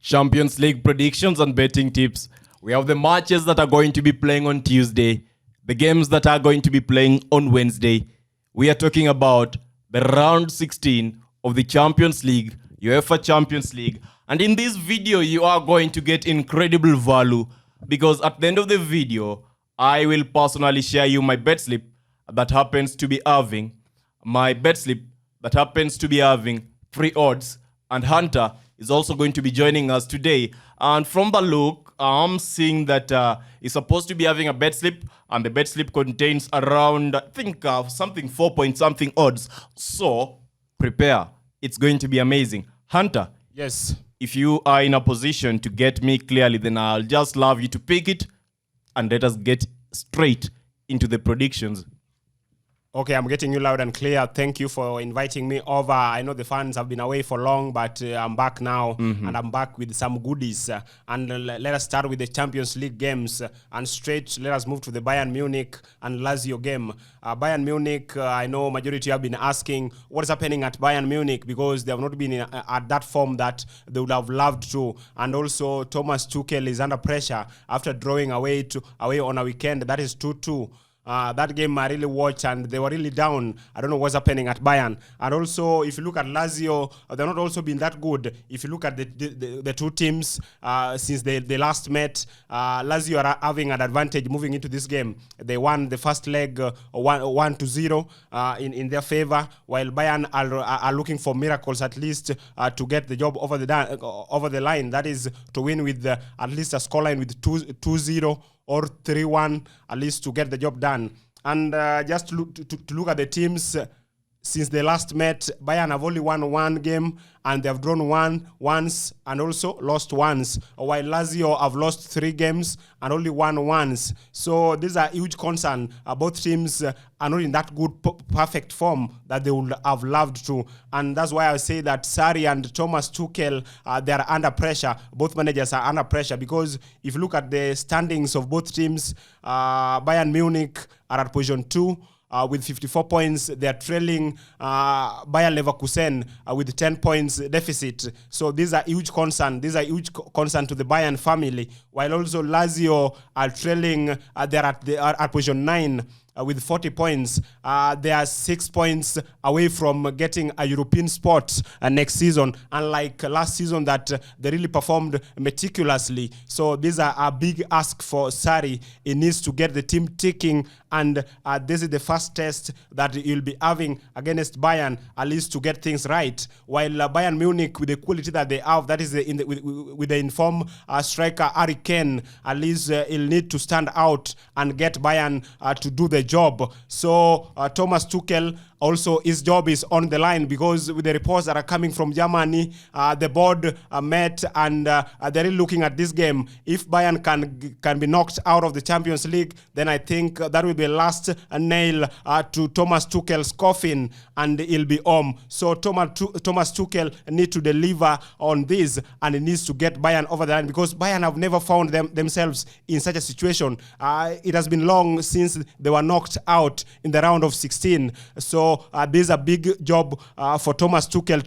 Champions League predictions and betting tips. We have the matches that are going to be playing on Tuesday, the games that are going to be playing on Wednesday. We are talking about the round 16 of the Champions League, UEFA Champions League. And in this video, you are going to get incredible value because at the end of the video, I will personally share you my bet slip that happens to be having three odds, and Hunter is also going to be joining us today. And from the look, I'm seeing that he's supposed to be having a bet slip, and the bet slip contains around, I think, something 4 point something odds. So prepare. It's going to be amazing. Hunter. Yes. If you are in a position to get me clearly, then I'll just love you to pick it and let us get straight into the predictions. Okay, I'm getting you loud and clear. Thank you for inviting me over. I know the fans have been away for long, but I'm back now, and I'm back with some goodies. Let us start with the Champions League games, and straight, let us move to the Bayern Munich and Lazio game. Bayern Munich, I know majority have been asking what is happening at Bayern Munich because they have not been at that form that they would have loved to. And also, Thomas Tuchel is under pressure after drawing away on a weekend. That is 2-2. That game I really watched and they were really down. I don't know what's happening at Bayern. And also, if you look at Lazio, they're not also been that good. If you look at the two teams since they last met, Lazio are having an advantage moving into this game. They won the first leg 1-0 in their favor, while Bayern are looking for miracles at least to get the job over the line. That is to win with at least a scoreline with 2-0 or 3-1, at least to get the job done. And just to look at the teams, since they last met, Bayern have only won one game, and they have drawn once and also lost once, while Lazio have lost 3 games and only won once. So these are huge concern. Both teams are not in that good, perfect form that they would have loved to. And that's why I say that Sarri and Thomas Tuchel, they are under pressure. Both managers are under pressure because if you look at the standings of both teams, Bayern Munich are at position 2. With 54 points, they are trailing Bayer Leverkusen with 10 points deficit. So these are huge concern. These are huge concern to the Bayern family. While also Lazio are trailing, they are at position 9. With 40 points, they are 6 points away from getting a European spot next season, unlike last season that they really performed meticulously. So these are a big ask for Sarri. He needs to get the team ticking, and this is the first test that he'll be having against Bayern, at least to get things right. While Bayern Munich, with the quality that they have, that is with the informed striker Harry Kane, at least he'll need to stand out and get Bayern to do the job. So Thomas Tuchel, also his job is on the line because with the reports that are coming from Germany, the board met and they're really looking at this game. If Bayern can be knocked out of the Champions League, then I think that will be the last nail to Thomas Tuchel's coffin, and he'll be home. So Thomas Tuchel needs to deliver on this, and he needs to get Bayern over the line because Bayern have never found themselves in such a situation. It has been long since they were knocked out in the round of 16. So this is a big job for Thomas Tuchel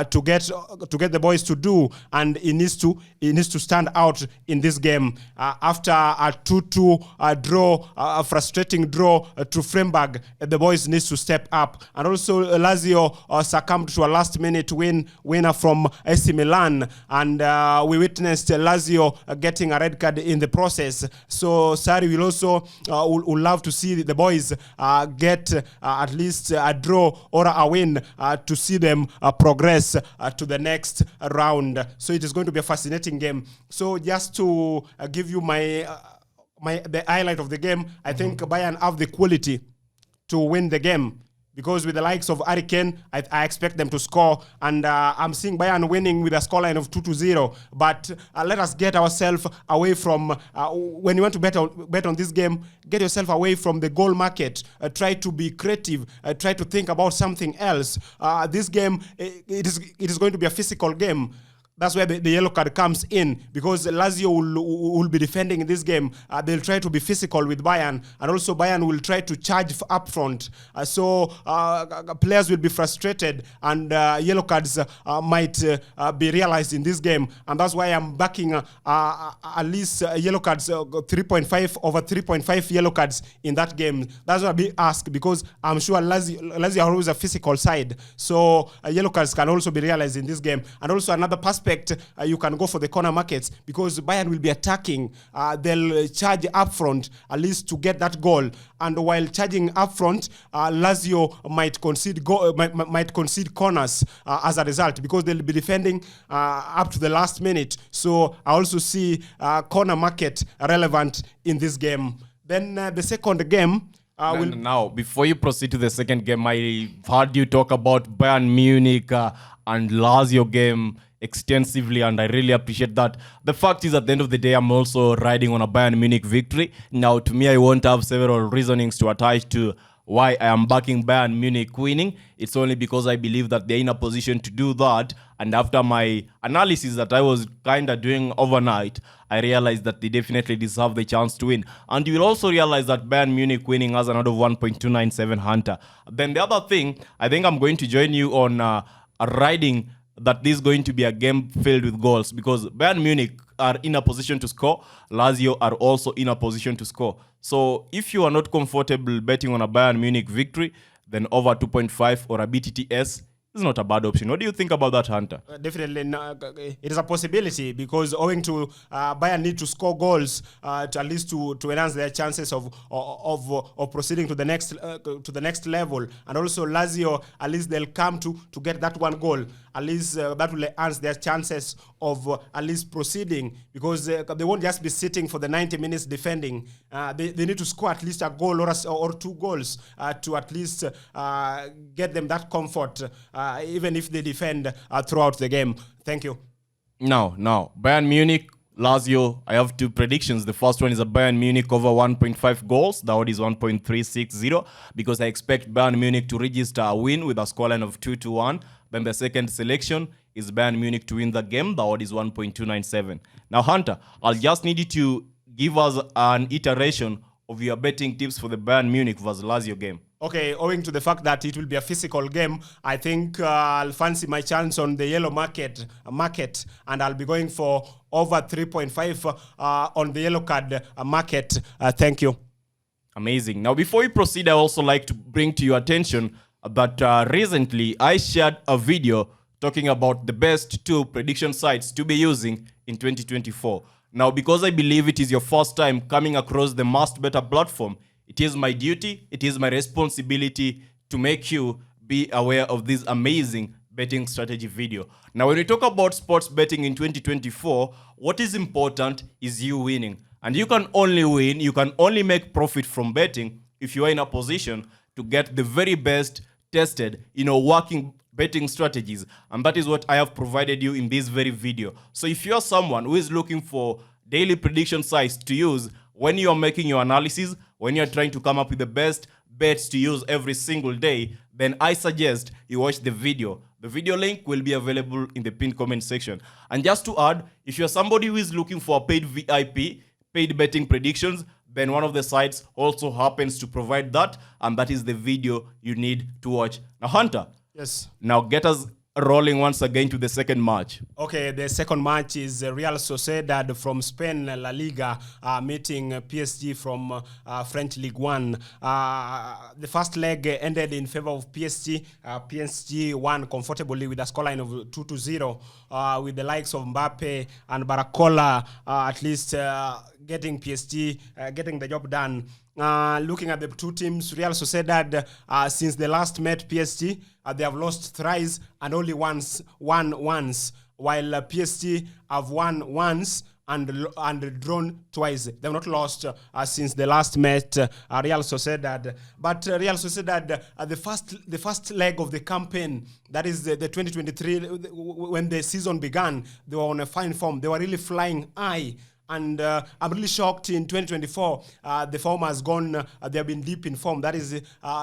to get the boys to do, and he needs to stand out in this game. After a 2-2 draw, a frustrating draw to Freiburg, the boys needs to step up. And also Lazio succumbed to a last-minute winner from AC Milan, and we witnessed Lazio getting a red card in the process. So Sarri will also would love to see the boys get at least a draw or a win to see them progress to the next round. So it is going to be a fascinating game. So just to give you the highlight of the game, I think Bayern have the quality to win the game. Because with the likes of Harry Kane, I expect them to score. And I'm seeing Bayern winning with a scoreline of 2-0. But let us get ourselves away from, when you want to bet on this game, get yourself away from the goal market. Try to be creative. Try to think about something else. This game, it is going to be a physical game. That's where the yellow card comes in, because Lazio will be defending in this game. They'll try to be physical with Bayern, and also Bayern will try to charge up front. So players will be frustrated, and yellow cards might be realized in this game. And that's why I'm backing at least yellow cards, 3.5 over 3.5 yellow cards in that game. That's what I'll be asked, because I'm sure Lazio are always a physical side. So yellow cards can also be realized in this game. And also another perspective, you can go for the corner markets, because Bayern will be attacking. They'll charge up front at least to get that goal, and while charging up front, Lazio might concede corners as a result, because they'll be defending up to the last minute. So I also see corner market relevant in this game. Then the second game. Now, before you proceed to the second game, I heard you talk about Bayern Munich and Lazio game extensively, and I really appreciate that. The fact is, at the end of the day, I'm also riding on a Bayern Munich victory. Now, to me, I won't have several reasonings to attach to why I am backing Bayern Munich winning. It's only because I believe that they're in a position to do that. And after my analysis that I was kind of doing overnight, I realized that they definitely deserve the chance to win. And you will also realize that Bayern Munich winning has an odd of 1.297 Hunter. Then the other thing, I think I'm going to join you on riding that this is going to be a game filled with goals, because Bayern Munich are in a position to score. Lazio are also in a position to score. So if you are not comfortable betting on a Bayern Munich victory, then over 2.5 or a BTTS is not a bad option. What do you think about that, Hunter? Definitely, it is a possibility, because owing to Bayern need to score goals to at least to enhance their chances of proceeding to the next level, and also Lazio, at least they'll come to get that one goal. At least that will enhance their chances of at least proceeding, because they won't just be sitting for the 90 minutes defending. They need to score at least a goal or two goals to at least get them that comfort, even if they defend throughout the game. Thank you. Now, Bayern Munich, Lazio, I have two predictions. The first one is a Bayern Munich over 1.5 goals. The odd is 1.360, because I expect Bayern Munich to register a win with a scoreline of 2-1. Then the second selection is Bayern Munich to win the game. The odd is 1.297. Now, Hunter, I'll just need you to give us an iteration of your betting tips for the Bayern Munich versus Lazio game. Okay, owing to the fact that it will be a physical game, I think I'll fancy my chance on the yellow market, and I'll be going for over 3.5 on the yellow card market. Thank you. Amazing. Now, before we proceed, I also like to bring to your attention that recently I shared a video talking about the best 2 prediction sites to be using in 2024. Now, because I believe it is your first time coming across the Must Better platform, it is my duty, it is my responsibility to make you be aware of this amazing betting strategy video. Now, when we talk about sports betting in 2024, what is important is you winning. And you can only win, you can only make profit from betting if you are in a position to get the very best tested, working betting strategies. And that is what I have provided you in this very video. So if you're someone who is looking for daily prediction sites to use when you are making your analysis, when you're trying to come up with the best bets to use every single day, then I suggest you watch the video. The video link will be available in the pinned comment section. And just to add, if you're somebody who is looking for a paid VIP, paid betting predictions, then one of the sites also happens to provide that, and that is the video you need to watch. Now, Hunter. Yes. Now get us rolling once again to the second match. Okay, the second match is Real Sociedad from Spain, La Liga, meeting PSG from French League One. The first leg ended in favor of PSG. PSG won comfortably with a scoreline of 2-0, with the likes of Mbappe and Barcola at least getting PSG, getting the job done. Looking at the two teams, Real Sociedad, since they last met PSG, they have lost thrice and only won once, while PSG have won once and drawn twice. They have not lost since they last met Real Sociedad. But Real Sociedad, the first leg of the campaign, that is the 2023, when the season began, they were on a fine form. They were really flying high. And I'm really shocked in 2024, the form has gone, they have been deep in form. That is,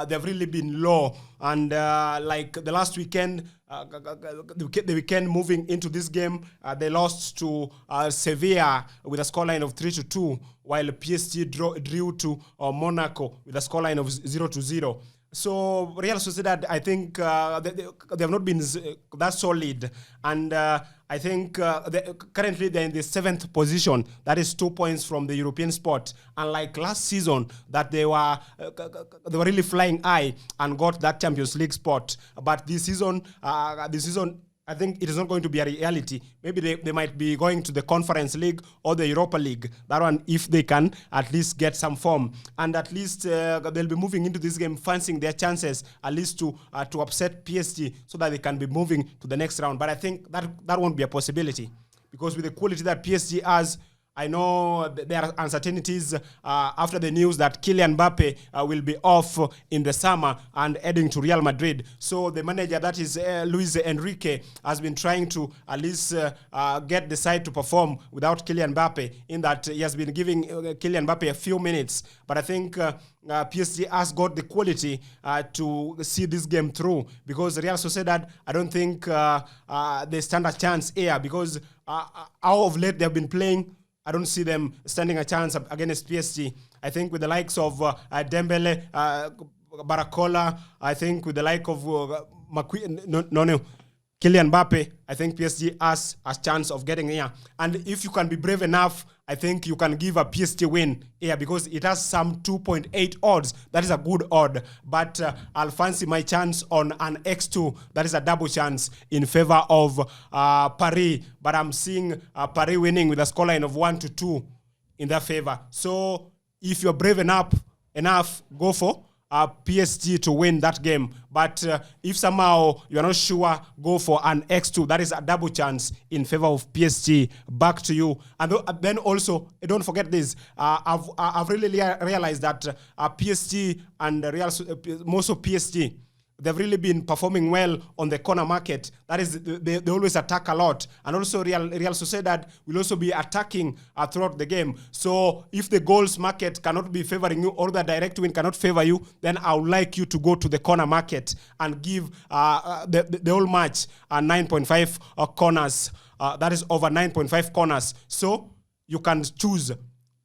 they've really been low. And like the last weekend, the weekend moving into this game, they lost to Sevilla with a scoreline of 3-2, while PSG drew to Monaco with a scoreline of 0-0. So Real Sociedad, I think they have not been that solid, and I think currently they're in the 7th position. That is 2 points from the European spot. Unlike last season, that they were really flying high and got that Champions League spot. But this season, I think it is not going to be a reality. Maybe they might be going to the Conference League or the Europa League. That one, if they can at least get some form. And at least they'll be moving into this game fancying their chances, at least to upset PSG so that they can be moving to the next round. But I think that won't be a possibility. Because with the quality that PSG has, I know there are uncertainties after the news that Kylian Mbappe will be off in the summer and heading to Real Madrid. So the manager, that is Luis Enrique, has been trying to at least get the side to perform without Kylian Mbappe, in that he has been giving Kylian Mbappe a few minutes. But I think PSG has got the quality to see this game through, because Real Sociedad, I don't think they stand a chance here, because how of late they have been playing, I don't see them standing a chance against PSG. I think with the likes of Dembele, Baracola, I think with the like of Kylian Mbappe, I think PSG has a chance of getting here. And if you can be brave enough, I think you can give a PSG win here, because it has some 2.8 odds. That is a good odd. But I'll fancy my chance on an X2. That is a double chance in favor of Paris. But I'm seeing Paris winning with a scoreline of 1-2 in their favor. So if you're brave enough, go for PSG to win that game. But if somehow you're not sure, go for an X2. That is a double chance in favor of PSG. Back to you. And then also, don't forget this. I've really realized that PSG and most of PSG, they've really been performing well on the corner market. That is, they always attack a lot. And also Real Sociedad will also be attacking throughout the game. So if the goals market cannot be favoring you, or the direct win cannot favor you, then I would like you to go to the corner market and give the whole match 9.5 corners. That is over 9.5 corners. So you can choose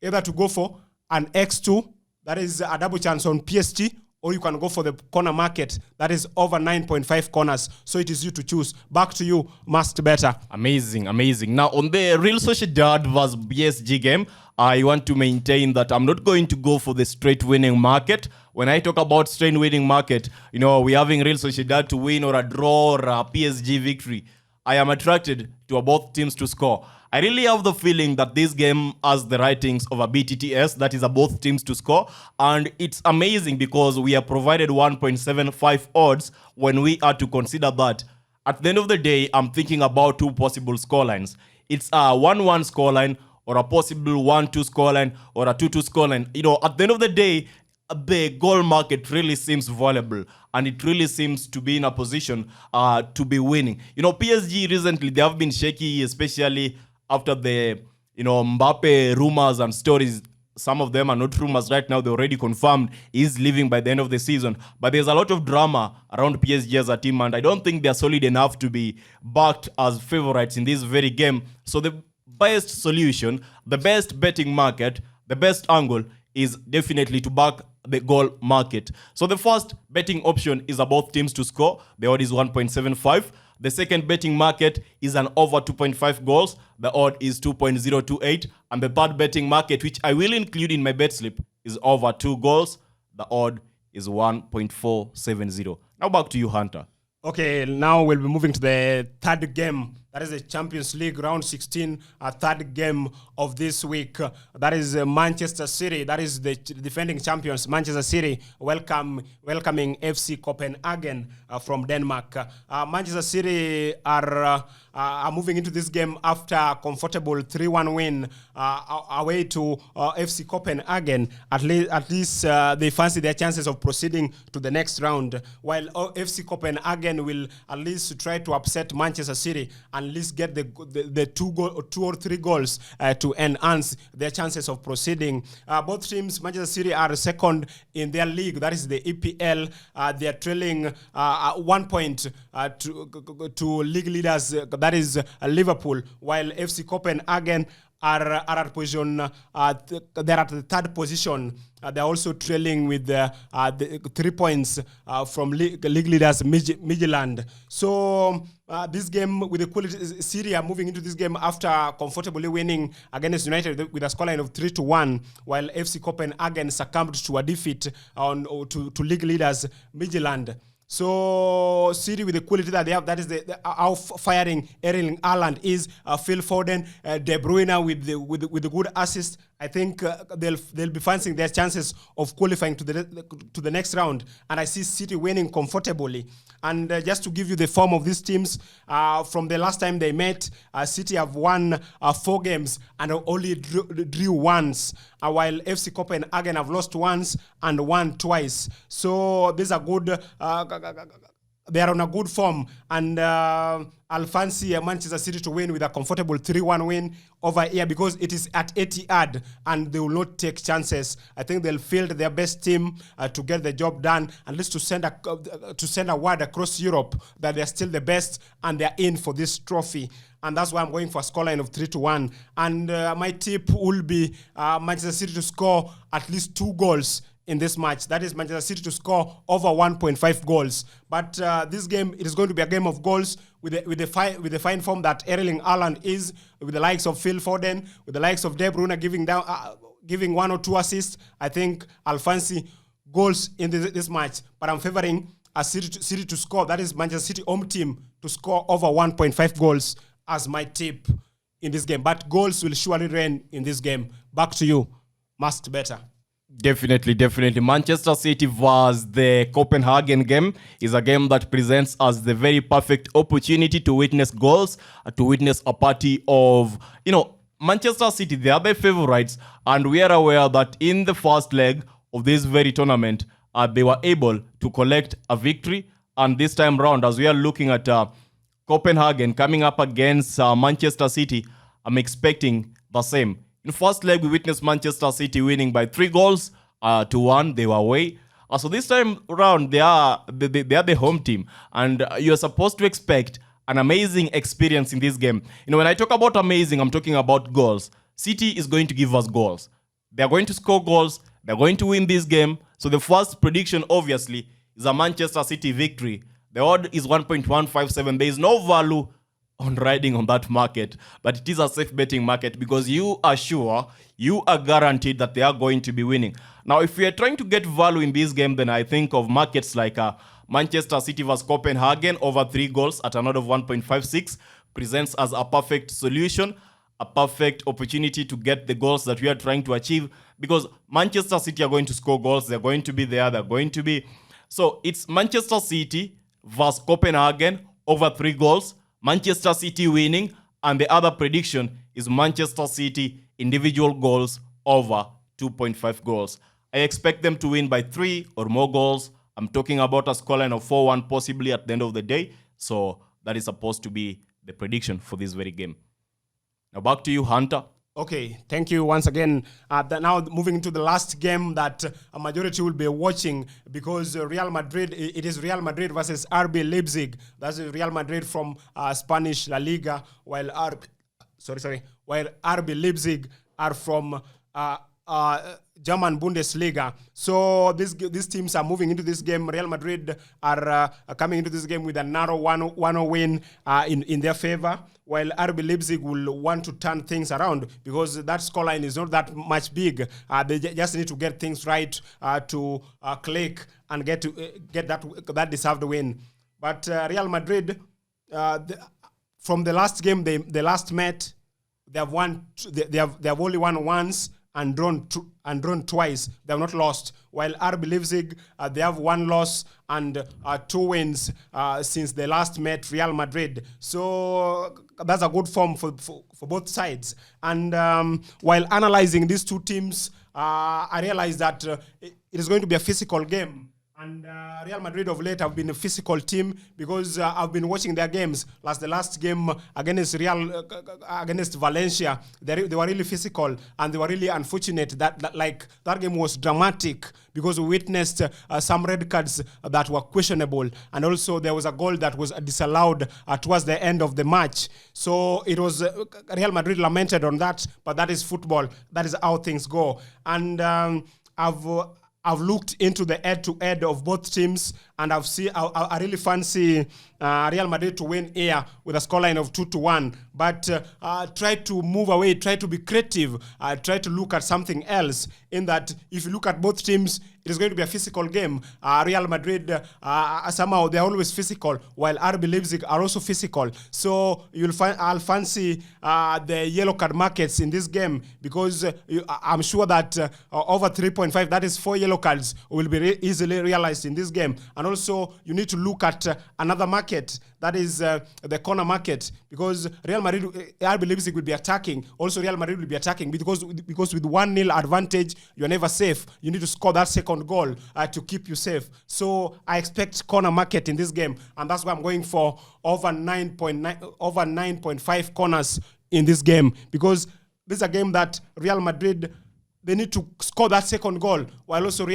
either to go for an X2, that is a double chance on PSG, or you can go for the corner market, that is over 9.5 corners. So it is you to choose. Back to you, Must Better. Amazing. Now, on the Real Sociedad vs PSG game, I want to maintain that I'm not going to go for the straight winning market. When I talk about straight winning market, we're having Real Sociedad to win or a draw or a PSG victory. I am attracted to both teams to score. I really have the feeling that this game has the ratings of a BTTS, that is both teams to score. And it's amazing because we are provided 1.75 odds when we are to consider that. At the end of the day, I'm thinking about two possible scorelines. It's a 1-1 scoreline, or a possible 1-2 scoreline, or a 2-2 scoreline. At the end of the day, the goal market really seems valuable, and it really seems to be in a position to be winning. PSG recently, they have been shaky, especially after the Mbappe rumors and stories. Some of them are not rumors right now. They already confirmed he's leaving by the end of the season. But there's a lot of drama around PSG as a team, and I don't think they're solid enough to be backed as favorites in this very game. So the best solution, the best betting market, the best angle is definitely to back the goal market. So the first betting option is both teams to score. The odd is 1.75. The second betting market is an over 2.5 goals. The odd is 2.028. And the third betting market, which I will include in my bet slip, is over 2 goals. The odd is 1.470. Now back to you, Hunter. Okay, now we'll be moving to the third game. That is the Champions League Round 16, third game of this week. That is Manchester City. That is the defending champions, Manchester City, welcoming FC Copenhagen from Denmark. Manchester City are moving into this game after a comfortable 3-1 win away to FC Copenhagen. At least they fancy their chances of proceeding to the next round, while FC Copenhagen will at least try to upset Manchester City and at least get the two or three goals to enhance their chances of proceeding. Both teams, Manchester City are second in their league, that is the EPL. They are trailing 1 point to league leaders, that is Liverpool, while FC Copenhagen are at position. They're at the third position. They're also trailing with the 3 points from league leaders Midtjylland. So this game with the quality, City are moving into this game after comfortably winning against United with a scoreline of 3-1, while FC Copenhagen succumbed to a defeat to league leaders Midtjylland. So City with the quality that they have, that is the out-firing Erling Haaland is Phil Foden, De Bruyne with the good assist. I think they'll be fancying their chances of qualifying to the next round, and I see City winning comfortably. And just to give you the form of these teams, from the last time they met, City have won 4 games and only drew once, while FC Copenhagen have lost once and won twice. So these are good. They are on a good form, and I'll fancy Manchester City to win with a comfortable 3-1 win over here, because it is at Etihad and they will not take chances. I think they'll field their best team to get the job done, at least to send a word across Europe that they're still the best and they're in for this trophy. And that's why I'm going for a scoreline of 3-1. And my tip will be Manchester City to score at least 2 goals in this match. That is Manchester City to score over 1.5 goals. But this game, it is going to be a game of goals with the fine form that Erling Haaland is, with the likes of Phil Foden, with the likes of De Bruyne giving 1 or 2 assists. I think I'll fancy goals in this match. But I'm favoring a City to score. That is Manchester City home team to score over 1.5 goals as my tip in this game. But goals will surely reign in this game. Back to you, Must Better. Definitely. Manchester City vs the Copenhagen game is a game that presents us the very perfect opportunity to witness goals, to witness a party of, Manchester City. They are the favorites, and we are aware that in the first leg of this very tournament, they were able to collect a victory. And this time round, as we are looking at Copenhagen coming up against Manchester City, I'm expecting the same. In first leg, we witnessed Manchester City winning by 3 goals to 1. They were away. So this time around, they are the home team. And you're supposed to expect an amazing experience in this game. When I talk about amazing, I'm talking about goals. City is going to give us goals. They're going to score goals. They're going to win this game. So the first prediction, obviously, is a Manchester City victory. The odd is 1.157. There is no value on riding on that market, but it is a safe betting market because you are sure, you are guaranteed that they are going to be winning. Now, if we are trying to get value in this game, then I think of markets like Manchester City vs Copenhagen over 3 goals at an odd of 1.56 presents as a perfect solution, a perfect opportunity to get the goals that we are trying to achieve, because Manchester City are going to score goals. They're going to be there. They're going to be. So it's Manchester City vs Copenhagen over 3 goals. Manchester City winning, and the other prediction is Manchester City individual goals over 2.5 goals. I expect them to win by 3 or more goals. I'm talking about a scoreline of 4-1 possibly at the end of the day. So that is supposed to be the prediction for this very game. Now back to you, Hunter. Okay, thank you once again. Now moving into the last game that a majority will be watching, because Real Madrid, it is Real Madrid versus RB Leipzig. That's Real Madrid from Spanish La Liga, while RB Leipzig are from German Bundesliga. So these teams are moving into this game. Real Madrid are coming into this game with a narrow 1-0 win in their favor, while RB Leipzig will want to turn things around because that scoreline is not that much big. They just need to get things right to click and get that deserved win. But Real Madrid, from the last game they last met, they have won. They have only won once and drawn twice. They have not lost. While RB Leipzig, they have 1 loss and 2 wins since they last met Real Madrid. So that's a good form for both sides. And while analyzing these two teams, I realized that it is going to be a physical game. And Real Madrid of late have been a physical team because I've been watching their games. The last game against against Valencia, they were really physical and they were really unfortunate that game was dramatic because we witnessed some red cards that were questionable, and also there was a goal that was disallowed towards the end of the match. So it was Real Madrid lamented on that, but that is football. That is how things go. And I've looked into the head-to-head of both teams, and I really fancy Real Madrid to win here with a scoreline of 2-1. But try to move away, try to be creative, try to look at something else. In that, if you look at both teams, it is going to be a physical game. Real Madrid, somehow they're always physical, while RB Leipzig are also physical. So I'll fancy the yellow card markets in this game because I'm sure that over 3.5, that is 4 yellow cards, will be easily realized in this game. And also, you need to look at another market, that is the corner market, because Real Madrid, RB Leipzig will be attacking. Also, Real Madrid will be attacking because with 1-0 advantage, you're never safe. You need to score that second goal to keep you safe. So I expect corner market in this game, and that's why I'm going for over 9.5 corners in this game, because this is a game that Real Madrid, they need to score that second goal, while also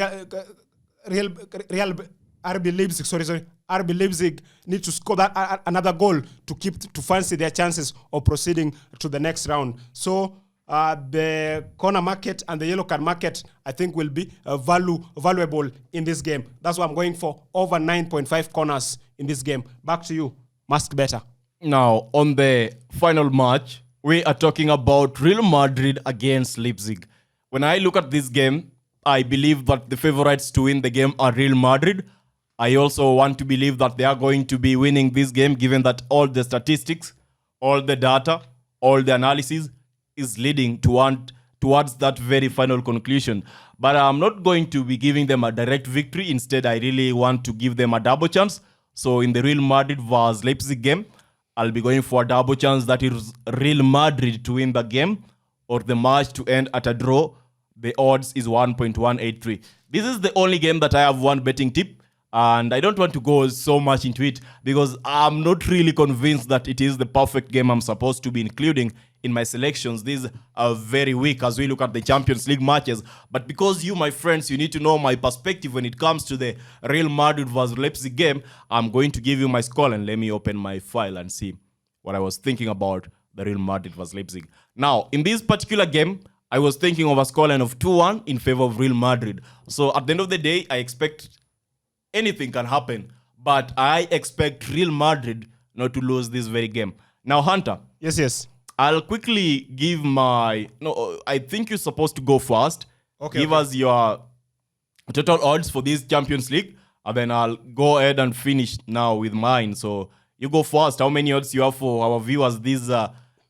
RB Leipzig need to score that another goal to fancy their chances of proceeding to the next round. So the corner market and the yellow card market, I think, will be valuable in this game. That's why I'm going for over 9.5 corners in this game. Back to you, Mask Better. Now, on the final match, we are talking about Real Madrid against Leipzig. When I look at this game, I believe that the favorites to win the game are Real Madrid. I also want to believe that they are going to be winning this game, given that all the statistics, all the data, all the analysis is leading towards that very final conclusion. But I'm not going to be giving them a direct victory. Instead, I really want to give them a double chance. So in the Real Madrid vs Leipzig game, I'll be going for a double chance, that is Real Madrid to win the game or the match to end at a draw. The odds is 1.183. This is the only game that I have one betting tip. And I don't want to go so much into it because I'm not really convinced that it is the perfect game I'm supposed to be including in my selections. These are very weak as we look at the Champions League matches. But because you, my friends, you need to know my perspective when it comes to the Real Madrid vs Leipzig game, I'm going to give you my score, and let me open my file and see what I was thinking about the Real Madrid vs Leipzig. Now, in this particular game, I was thinking of a scoreline of 2-1 in favor of Real Madrid. So at the end of the day, I expect anything can happen, but I expect Real Madrid not to lose this very game. Now, Hunter. Yes. I'll quickly give my... No, I think you're supposed to go first. Okay. Give us your total odds for this Champions League, and then I'll go ahead and finish now with mine. So you go first. How many odds you have for our viewers this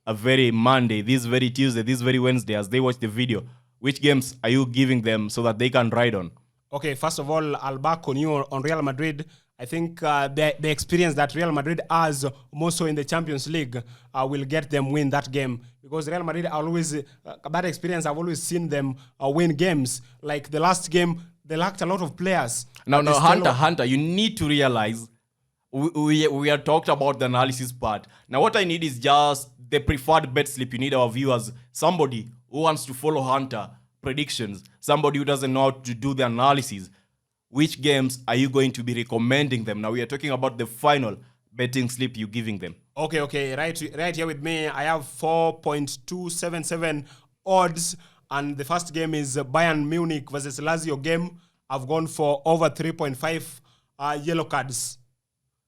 very Monday, this very Tuesday, this very Wednesday as they watch the video? Which games are you giving them so that they can ride on? Okay, first of all, I'll back on you on Real Madrid. I think the experience that Real Madrid has, more so in the Champions League, will get them win that game. Because Real Madrid, that experience, I've always seen them win games. Like the last game, they lacked a lot of players. No, Hunter, you need to realize we are talked about the analysis part. Now, what I need is just the preferred bet slip. You need our viewers, somebody who wants to follow Hunter predictions, somebody who doesn't know how to do the analysis. Which games are you going to be recommending them? Now we are talking about the final betting slip you're giving them. Okay. Right here with me, I have 4.277 odds, and the first game is Bayern Munich versus Lazio game. I've gone for over 3.5 yellow cards.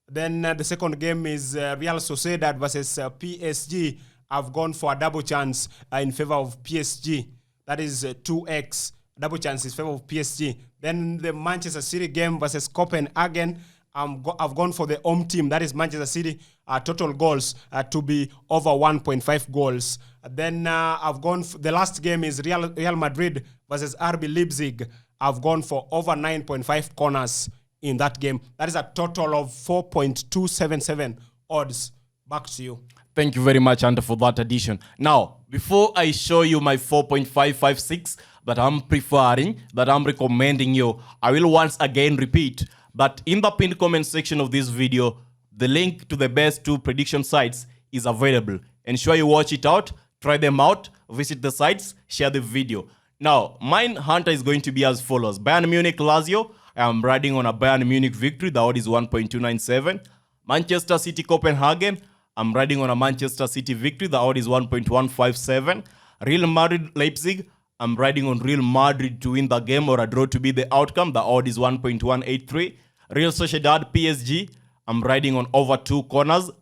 Then the second game is Real Sociedad versus PSG. I've gone for a double chance in favor of PSG. That is 2x. Double chance in favor of PSG. Then the Manchester City game versus Copenhagen. I've gone for the home team. That is Manchester City. Total goals to be over 1.5 goals. Then I've gone for the last game is Real Madrid versus RB Leipzig. I've gone for over 9.5 corners in that game. That is a total of 4.277 odds. Back to you. Thank you very much, Hunter, for that addition. Now, before I show you my 4.556 that I'm preferring, that I'm recommending you. I will once again repeat that in the pinned comment section of this video, the link to the best 2 prediction sites is available. Ensure you watch it out, try them out, visit the sites, share the video. Now, mine Hunter is going to be as follows. Bayern Munich, Lazio. I am riding on a Bayern Munich victory. The odd is 1.297. Manchester City, Copenhagen. I'm riding on a Manchester City victory. The odd is 1.157. Real Madrid, Leipzig. I'm riding on Real Madrid to win the game or a draw to be the outcome. The odd is 1.183. Real Sociedad, PSG. I'm riding on over 2 goals.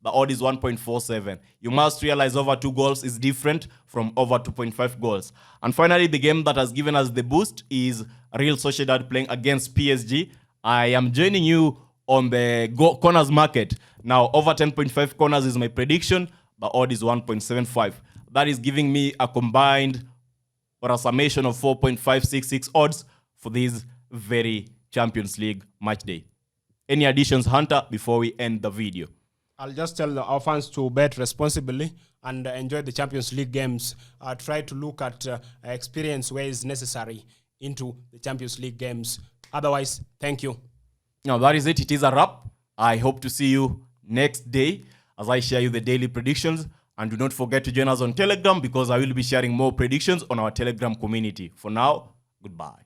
The odd is 1.47. You must realize over 2 goals is different from over 2.5 goals. And finally, the game that has given us the boost is Real Sociedad playing against PSG. I am joining you on the corners market. Now, over 10.5 corners is my prediction. The odd is 1.75. That is giving me a combined or a summation of 4.566 odds for this very Champions League match day. Any additions, Hunter, before we end the video? I'll just tell our fans to bet responsibly and enjoy the Champions League games. Try to look at experience where is necessary into the Champions League games. Otherwise, thank you. Now, that is it. It is a wrap. I hope to see you next day as I share you the daily predictions. And do not forget to join us on Telegram because I will be sharing more predictions on our Telegram community. For now, goodbye.